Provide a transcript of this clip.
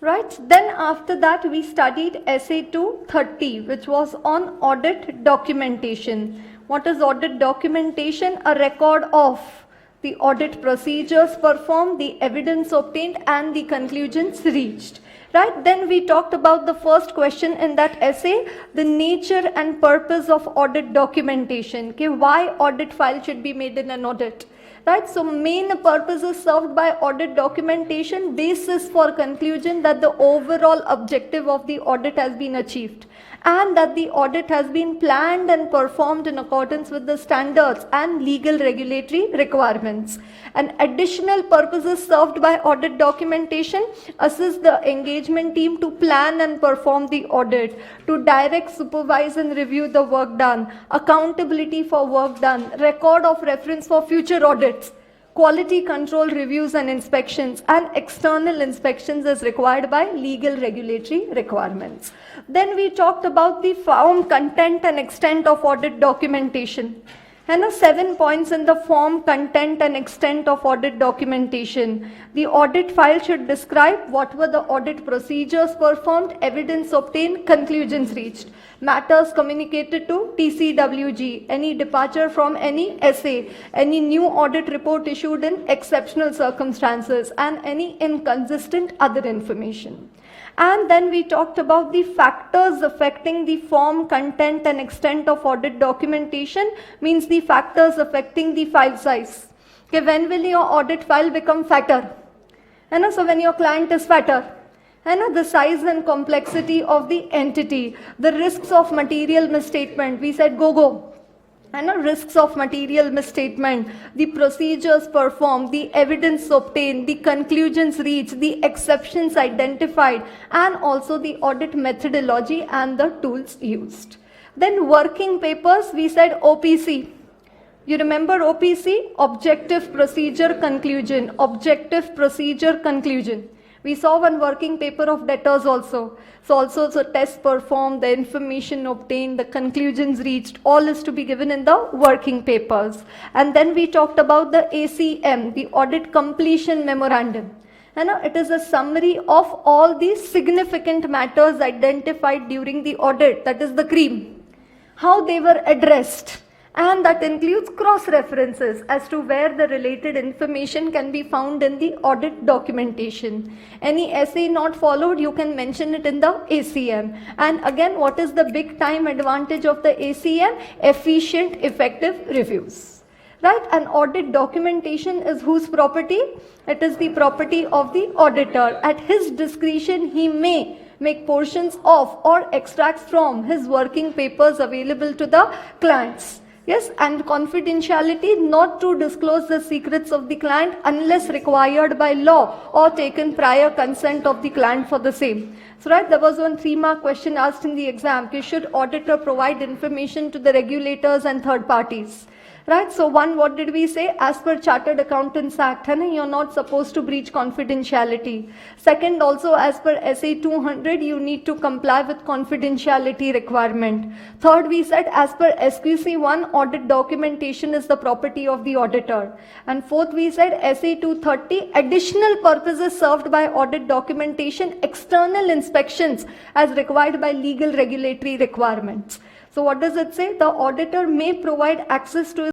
Right, then after that we studied essay 230, which was on audit documentation. What is audit documentation? A record of the audit procedures performed, the evidence obtained, and the conclusions reached. Right, then we talked about the first question in that essay, the nature and purpose of audit documentation. Okay, why audit file should be made in an audit. Right, so main purposes served by audit documentation, basis for conclusion that the overall objective of the audit has been achieved and that the audit has been planned and performed in accordance with the standards and legal regulatory requirements. And additional purposes served by audit documentation, assist the engagement team to plan and perform the audit, to direct, supervise and review the work done, accountability for work done, record of reference for future audits, quality control reviews and inspections, and external inspections as required by legal regulatory requirements. Then we talked about the form, content and extent of audit documentation. And 7 points in the form, content and extent of audit documentation. The audit file should describe what were the audit procedures performed, evidence obtained, conclusions reached, matters communicated to TCWG, any departure from any essay, any new audit report issued in exceptional circumstances, and any inconsistent other information. And then we talked about the factors affecting the form, content and extent of audit documentation, means the factors affecting the file size. Okay, when will your audit file become fatter? And so when your client is fatter. And the size and complexity of the entity, the risks of material misstatement, we said go. And risks of material misstatement, the procedures performed, the evidence obtained, the conclusions reached, the exceptions identified, and also the audit methodology and the tools used. Then working papers, we said OPC. You remember OPC? Objective Procedure Conclusion. Objective Procedure Conclusion. We saw one working paper of debtors also. So also the test performed, the information obtained, the conclusions reached, all is to be given in the working papers. And then we talked about the ACM, the Audit Completion Memorandum. And it is a summary of all these significant matters identified during the audit, that is the cream, how they were addressed. And that includes cross-references as to where the related information can be found in the audit documentation. Any essay not followed, you can mention it in the ACM. And again, what is the big time advantage of the ACM? Efficient, effective reviews. Right? And audit documentation is whose property? It is the property of the auditor. At his discretion, he may make portions of or extracts from his working papers available to the clients. Yes, and confidentiality, not to disclose the secrets of the client unless required by law or taken prior consent of the client for the same. So right, there was one 3-mark question asked in the exam, should auditor provide information to the regulators and third parties? Right, so one, what did we say? As per Chartered Accountants Act, you're not supposed to breach confidentiality. Second, also as per SA 200, you need to comply with confidentiality requirement. Third, we said as per SQC 1, audit documentation is the property of the auditor. And fourth, we said SA 230, additional purposes served by audit documentation, external inspections as required by legal regulatory requirements. So what does it say? The auditor may provide access to